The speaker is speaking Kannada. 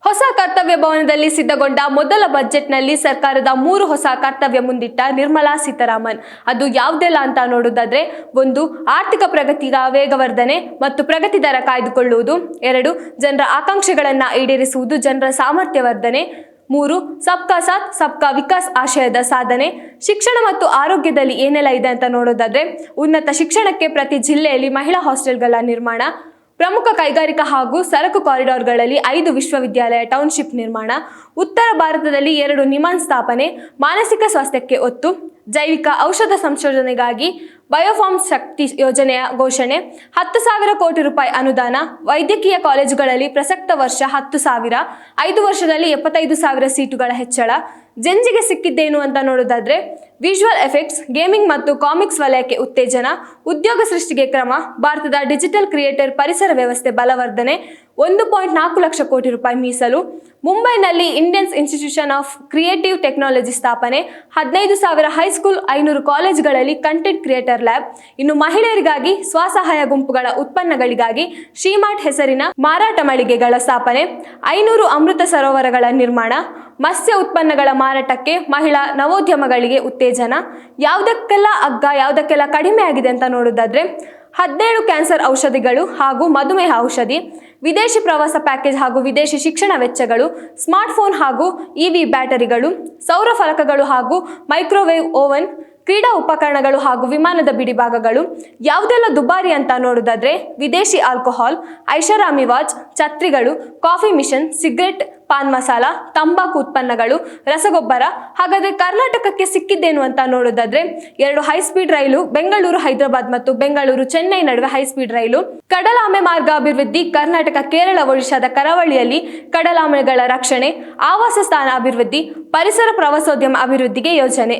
ಹೊಸ ಕರ್ತವ್ಯ ಭವನದಲ್ಲಿ ಸಿದ್ಧಗೊಂಡ ಮೊದಲ ಬಜೆಟ್ನಲ್ಲಿ ಸರ್ಕಾರದ 3 ಹೊಸ ಕರ್ತವ್ಯ ಮುಂದಿಟ್ಟ ನಿರ್ಮಲಾ ಸೀತಾರಾಮನ್. ಅದು ಯಾವುದೆಲ್ಲ ಅಂತ ನೋಡೋದಾದ್ರೆ, 1. ಆರ್ಥಿಕ ಪ್ರಗತಿಯ ವೇಗವರ್ಧನೆ ಮತ್ತು ಪ್ರಗತಿ ದರ ಕಾಯ್ದುಕೊಳ್ಳುವುದು. 2. ಜನರ ಆಕಾಂಕ್ಷೆಗಳನ್ನು ಈಡೇರಿಸುವುದು, ಜನರ ಸಾಮರ್ಥ್ಯ ವರ್ಧನೆ. 3. ಸಬ್ಕಾ ಸಾಥ್ ಸಬ್ಕಾ ವಿಕಾಸ್ ಆಶಯದ ಸಾಧನೆ. ಶಿಕ್ಷಣ ಮತ್ತು ಆರೋಗ್ಯದಲ್ಲಿ ಏನೆಲ್ಲ ಇದೆ ಅಂತ ನೋಡೋದಾದ್ರೆ, ಉನ್ನತ ಶಿಕ್ಷಣಕ್ಕೆ ಪ್ರತಿ ಜಿಲ್ಲೆಯಲ್ಲಿ ಮಹಿಳಾ ಹಾಸ್ಟೆಲ್ಗಳ ನಿರ್ಮಾಣ, ಪ್ರಮುಖ ಕೈಗಾರಿಕಾ ಹಾಗೂ ಸರಕು ಕಾರಿಡಾರ್ಗಳಲ್ಲಿ 5 ವಿಶ್ವವಿದ್ಯಾಲಯ ಟೌನ್ಶಿಪ್ ನಿರ್ಮಾಣ, ಉತ್ತರ ಭಾರತದಲ್ಲಿ 2 ನಿಮಾನ್ ಸ್ಥಾಪನೆ, ಮಾನಸಿಕ ಸ್ವಾಸ್ಥ್ಯಕ್ಕೆ ಒತ್ತು, ಜೈವಿಕ ಔಷಧ ಸಂಶೋಧನೆಗಾಗಿ ಬಯೋಫಾರ್ಮ್ ಶಕ್ತಿ ಯೋಜನೆಯ ಘೋಷಣೆ, 10,000 ಕೋಟಿ ರೂಪಾಯಿ ಅನುದಾನ, ವೈದ್ಯಕೀಯ ಕಾಲೇಜುಗಳಲ್ಲಿ ಪ್ರಸಕ್ತ ವರ್ಷ 10,000, 5 ವರ್ಷದಲ್ಲಿ 75,000 ಸೀಟುಗಳ ಹೆಚ್ಚಳ. ಜಂಜಿಗೆ ಸಿಕ್ಕಿದ್ದೇನು ಅಂತ ನೋಡೋದಾದ್ರೆ, ವಿಜುವಲ್ ಎಫೆಕ್ಟ್ಸ್, ಗೇಮಿಂಗ್ ಮತ್ತು ಕಾಮಿಕ್ಸ್ ವಲಯಕ್ಕೆ ಉತ್ತೇಜನ, ಉದ್ಯೋಗ ಸೃಷ್ಟಿಗೆ ಕ್ರಮ, ಭಾರತದ ಡಿಜಿಟಲ್ ಕ್ರಿಯೇಟರ್ ಪರಿಸರ ವ್ಯವಸ್ಥೆ ಬಲವರ್ಧನೆ, 1.4 ಲಕ್ಷ ಕೋಟಿ ರೂಪಾಯಿ ಮೀಸಲು. ಮುಂಬೈನಲ್ಲಿ Indian institution of creative technology ಸ್ಥಾಪನೆ, 15,000 ಹೈಸ್ಕೂಲ್, 500 ಕಾಲೇಜುಗಳಲ್ಲಿ ಕಂಟೆಂಟ್ ಕ್ರಿಯೇಟರ್ ಲ್ಯಾಬ್. ಇನ್ನು ಮಹಿಳೆಯರಿಗಾಗಿ ಸ್ವಸಹಾಯ ಗುಂಪುಗಳ ಉತ್ಪನ್ನಗಳಿಗಾಗಿ ಶ್ರೀಮಾರ್ಟ್ ಹೆಸರಿನ ಮಾರಾಟ ಮಳಿಗೆಗಳ ಸ್ಥಾಪನೆ, 500 ಅಮೃತ ಸರೋವರಗಳ ನಿರ್ಮಾಣ, ಮತ್ಸ್ಯ ಉತ್ಪನ್ನಗಳ ಮಾರಾಟಕ್ಕೆ ಮಹಿಳಾ ನವೋದ್ಯಮಗಳಿಗೆ ಉತ್ತೇಜನ. ಯಾವುದಕ್ಕೆಲ್ಲ ಯಾವುದಕ್ಕೆಲ್ಲ ಕಡಿಮೆ ಆಗಿದೆ ಅಂತ ನೋಡೋದಾದ್ರೆ, 17 ಕ್ಯಾನ್ಸರ್ ಔಷಧಿಗಳು ಹಾಗೂ ಮಧುಮೇಹ ಔಷಧಿ, ವಿದೇಶಿ ಪ್ರವಾಸ ಪ್ಯಾಕೇಜ್ ಹಾಗೂ ವಿದೇಶಿ ಶಿಕ್ಷಣ ವೆಚ್ಚಗಳು, ಸ್ಮಾರ್ಟ್ಫೋನ್ ಹಾಗೂ ಇವಿ ಬ್ಯಾಟರಿಗಳು, ಸೌರ ಫಲಕಗಳು ಹಾಗೂ ಮೈಕ್ರೋವೇವ್ ಓವನ್, ಕ್ರೀಡಾ ಉಪಕರಣಗಳು ಹಾಗೂ ವಿಮಾನದ ಬಿಡಿಭಾಗಗಳು. ಯಾವುದೆಲ್ಲ ದುಬಾರಿ ಅಂತ ನೋಡೋದಾದ್ರೆ, ವಿದೇಶಿ ಆಲ್ಕೋಹಾಲ್, ಐಷಾರಾಮಿ ವಾಚ್, ಛತ್ರಿಗಳು, coffee machine, cigarette, pan masala, ತಂಬಾಕು ಉತ್ಪನ್ನಗಳು, ರಸಗೊಬ್ಬರ. ಹಾಗಾದ್ರೆ ಕರ್ನಾಟಕಕ್ಕೆ ಸಿಕ್ಕಿದ್ದೇನು ಅಂತ ನೋಡೋದಾದ್ರೆ, 2 ಹೈಸ್ಪೀಡ್ ರೈಲು, ಬೆಂಗಳೂರು ಹೈದರಾಬಾದ್ ಮತ್ತು ಬೆಂಗಳೂರು ಚೆನ್ನೈ ನಡುವೆ ಹೈಸ್ಪೀಡ್ ರೈಲು, ಕಡಲಾಮೆ ಮಾರ್ಗ ಅಭಿವೃದ್ಧಿ, ಕರ್ನಾಟಕ ಕೇರಳ ಒಡಿಶಾದ ಕರಾವಳಿಯಲ್ಲಿ ಕಡಲಾಮೆಗಳ ರಕ್ಷಣೆ, ಆವಾಸ ಸ್ಥಾನ ಅಭಿವೃದ್ಧಿ, ಪರಿಸರ ಪ್ರವಾಸೋದ್ಯಮ ಅಭಿವೃದ್ಧಿಗೆ ಯೋಜನೆ.